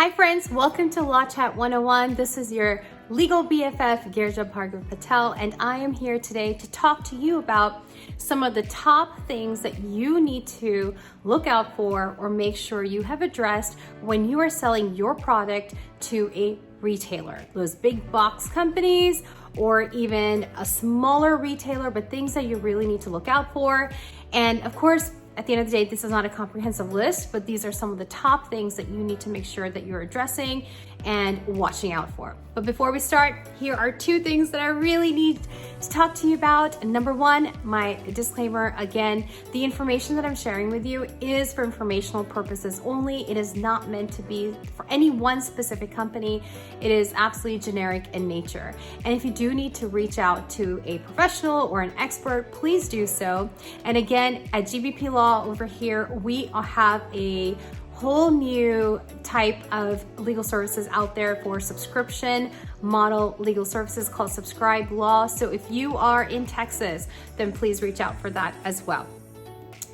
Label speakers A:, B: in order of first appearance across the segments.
A: Hi friends, welcome to Law Chat 101. This is your legal BFF, Girija Patel, and I am here today to talk to you about some of the top things that you need to look out for or make sure you have addressed when you are selling your product to a retailer. Those big box companies or even a smaller retailer, but things that you really need to look out for. And of course, at the end of the day, this is not a comprehensive list, but these are some of the top things that you need to make sure that you're addressing and watching out for. But before we start, here are two things that I really need to talk to you about. Number one, my disclaimer, again, the information that I'm sharing with you is for informational purposes only. It is not meant to be for any one specific company. It is absolutely generic in nature. And if you do need to reach out to a professional or an expert, please do so. And again, at GBP Law over here, we have a whole new type of legal services out there for subscription model legal services called Subscribe Law. So if you are in Texas, then please reach out for that as well.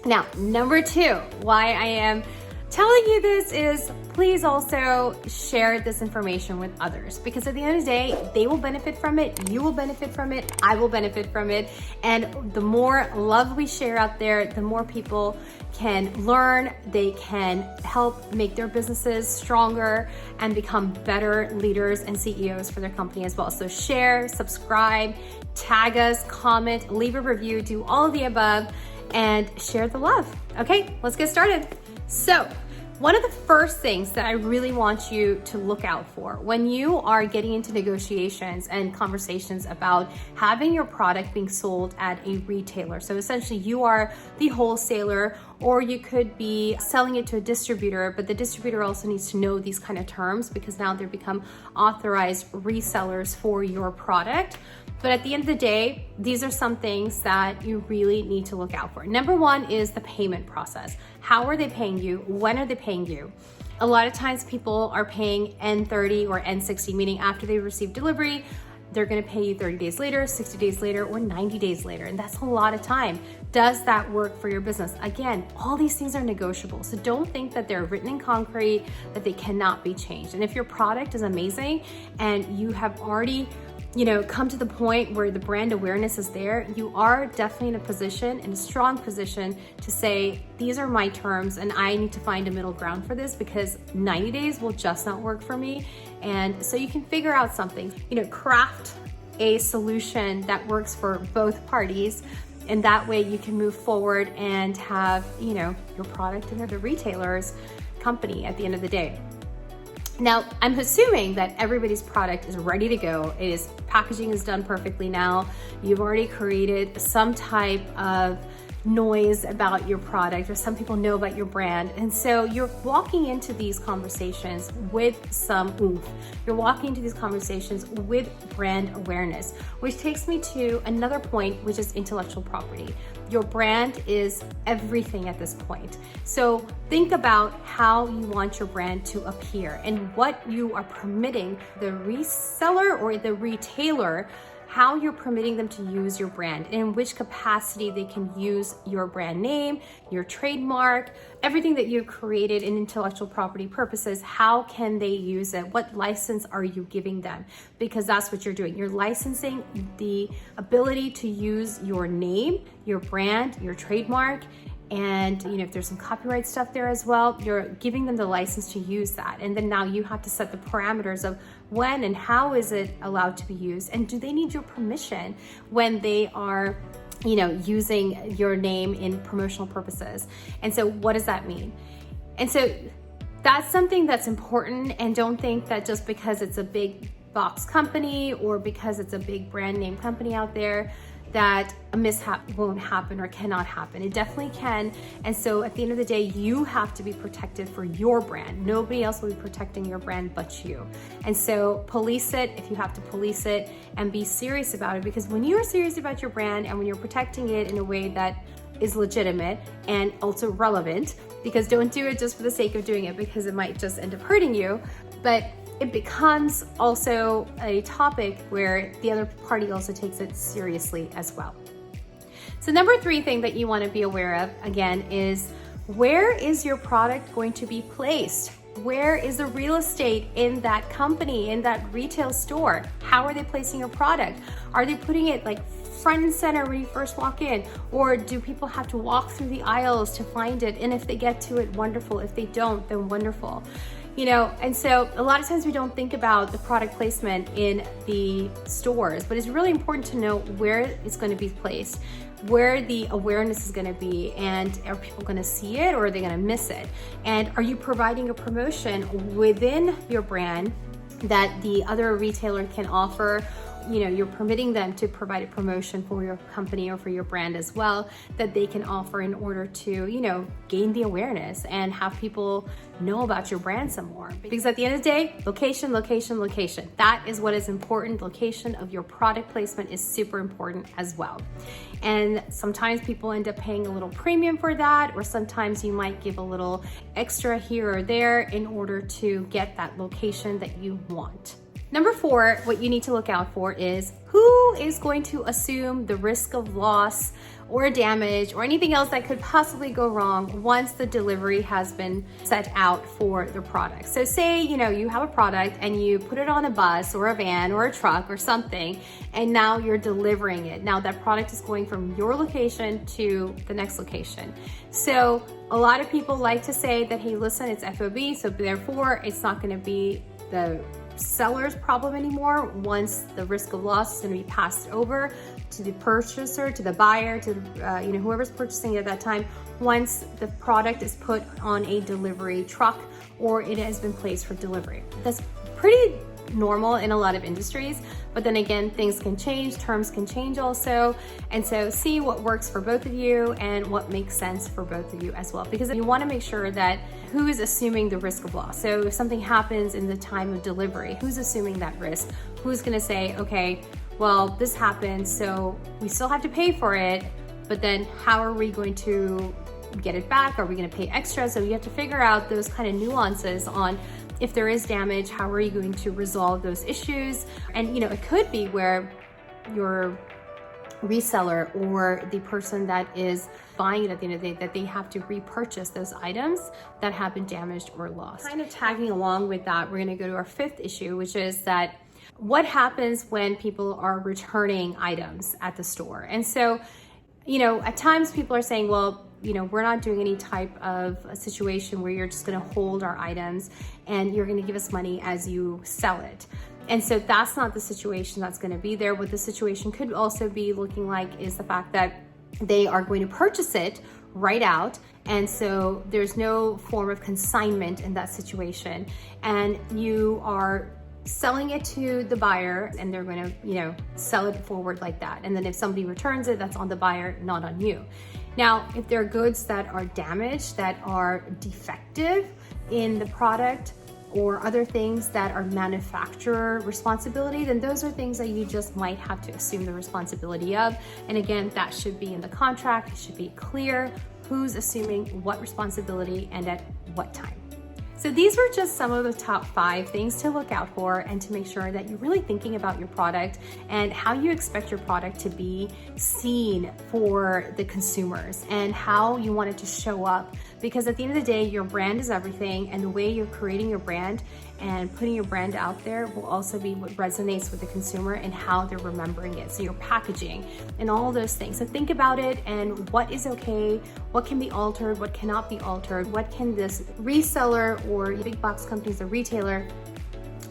A: Now, number two, why I am telling you this is please also share this information with others, because at the end of the day, they will benefit from it, you will benefit from it, I will benefit from it. And the more love we share out there, the more people can learn, they can help make their businesses stronger and become better leaders and CEOs for their company as well. So share, subscribe, tag us, comment, leave a review, do all of the above, and share the love. Okay, let's get started. So, one of the first things that I really want you to look out for when you are getting into negotiations and conversations about having your product being sold at a retailer. So essentially you are the wholesaler, or you could be selling it to a distributor, but the distributor also needs to know these kind of terms because now they've become authorized resellers for your product. But at the end of the day, these are some things that you really need to look out for. Number one is the payment process. How are they paying you? When are they paying you? A lot of times people are paying N30 or N60, meaning after they receive delivery, they're gonna pay you 30 days later, 60 days later, or 90 days later. And that's a lot of time. Does that work for your business? Again, all these things are negotiable. So don't think that they're written in concrete, that they cannot be changed. And if your product is amazing and you have already come to the point where the brand awareness is there, you are definitely in a strong position to say, these are my terms and I need to find a middle ground for this because 90 days will just not work for me. And so you can figure out something, craft a solution that works for both parties. And that way you can move forward and have, your product in the retailer's company at the end of the day. Now, I'm assuming that everybody's product is ready to go. Packaging is done perfectly now. You've already created some type of noise about your product, or some people know about your brand. And so you're walking into these conversations with some oomph. You're walking into these conversations with brand awareness, which takes me to another point, which is intellectual property. Your brand is everything at this point. So think about how you want your brand to appear and what you are permitting the reseller or the retailer, how you're permitting them to use your brand, and in which capacity they can use your brand name, your trademark, everything that you've created in intellectual property purposes. How can they use it? What license are you giving them? Because that's what you're doing. You're licensing the ability to use your name, your brand, your trademark, and if there's some copyright stuff there as well, you're giving them the license to use that. And then now you have to set the parameters of when and how is it allowed to be used, and do they need your permission when they are using your name in promotional purposes. And so what does that mean? And so that's something that's important. And don't think that just because it's a big box company or because it's a big brand name company out there that a mishap won't happen or cannot happen. It definitely can. And so at the end of the day, you have to be protected for your brand. Nobody else will be protecting your brand but you. And so police it if you have to police it, and be serious about it, because when you are serious about your brand and when you're protecting it in a way that is legitimate and also relevant, because don't do it just for the sake of doing it because it might just end up hurting you, but it becomes also a topic where the other party also takes it seriously as well. So number three thing that you want to be aware of, again, is where is your product going to be placed? Where is the real estate in that company, in that retail store? How are they placing your product? Are they putting it like front and center when you first walk in? Or do people have to walk through the aisles to find it? And if they get to it, wonderful. If they don't, then wonderful. And so a lot of times we don't think about the product placement in the stores, but it's really important to know where it's going to be placed, where the awareness is going to be, and are people going to see it or are they going to miss it? And are you providing a promotion within your brand that the other retailer can offer? You're permitting them to provide a promotion for your company or for your brand as well that they can offer in order to, gain the awareness and have people know about your brand some more. Because at the end of the day, location, location, location. That is what is important. Location of your product placement is super important as well. And sometimes people end up paying a little premium for that, or sometimes you might give a little extra here or there in order to get that location that you want. Number 4, what you need to look out for is who is going to assume the risk of loss or damage or anything else that could possibly go wrong once the delivery has been set out for the product. So say, you have a product and you put it on a bus or a van or a truck or something, and now you're delivering it. Now that product is going from your location to the next location. So a lot of people like to say that, hey, listen, it's FOB, so therefore it's not going to be the seller's problem anymore. Once the risk of loss is going to be passed over to the purchaser, to the buyer, to whoever's purchasing it at that time, once the product is put on a delivery truck or it has been placed for delivery. That's pretty normal in a lot of industries, but then again, things can change, terms can change also. And so see what works for both of you and what makes sense for both of you as well, because you want to make sure that who is assuming the risk of loss. So if something happens in the time of delivery, who's assuming that risk? Who's going to say, okay, well, this happened, so we still have to pay for it, but then how are we going to get it back? Are we going to pay extra? So you have to figure out those kind of nuances on if there is damage, how are you going to resolve those issues? And it could be where your reseller or the person that is buying it at the end of the day, that they have to repurchase those items that have been damaged or lost. Kind of tagging along with that, we're going to go to our 5th issue, which is that what happens when people are returning items at the store. And so, at times people are saying, well, we're not doing any type of a situation where you're just going to hold our items and you're going to give us money as you sell it. And so that's not the situation that's going to be there. What the situation could also be looking like is the fact that they are going to purchase it right out. And so there's no form of consignment in that situation. And you are selling it to the buyer and they're going to, sell it forward like that. And then if somebody returns it, that's on the buyer, not on you. Now, if there are goods that are damaged, that are defective in the product, or other things that are manufacturer responsibility, then those are things that you just might have to assume the responsibility of. And again, that should be in the contract. It should be clear who's assuming what responsibility and at what time. So these were just some of the top 5 things to look out for and to make sure that you're really thinking about your product and how you expect your product to be seen for the consumers and how you want it to show up. Because at the end of the day, your brand is everything, and the way you're creating your brand and putting your brand out there will also be what resonates with the consumer and how they're remembering it. So your packaging and all those things. So think about it and what is okay, what can be altered, what cannot be altered, what can this reseller or big box companies or retailer,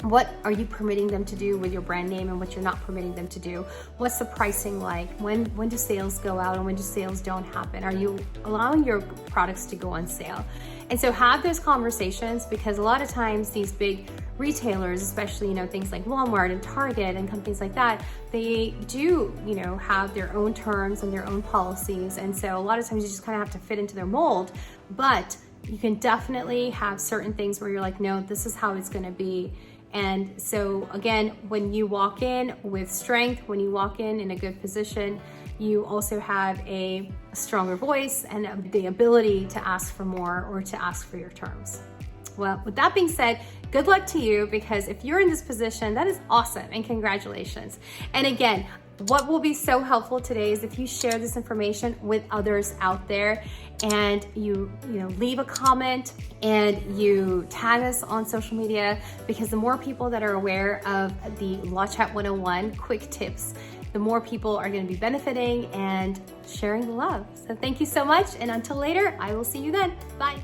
A: what are you permitting them to do with your brand name and what you're not permitting them to do? What's the pricing like? When do sales go out and when do sales don't happen? Are you allowing your products to go on sale? And so have those conversations, because a lot of times these big retailers, especially, things like Walmart and Target and companies like that, they do, have their own terms and their own policies. And so a lot of times you just kind of have to fit into their mold, but you can definitely have certain things where you're like, no, this is how it's going to be. And so again, when you walk in with strength, when you walk in a good position, you also have a stronger voice and the ability to ask for more or to ask for your terms. Well, with that being said, good luck to you, because if you're in this position, that is awesome and congratulations. And again, What will be so helpful today is if you share this information with others out there, and you leave a comment and you tag us on social media, because the more people that are aware of the Law Chat 101 quick tips, the more people are going to be benefiting and sharing the love. So thank you so much, and until later, I will see you then. Bye.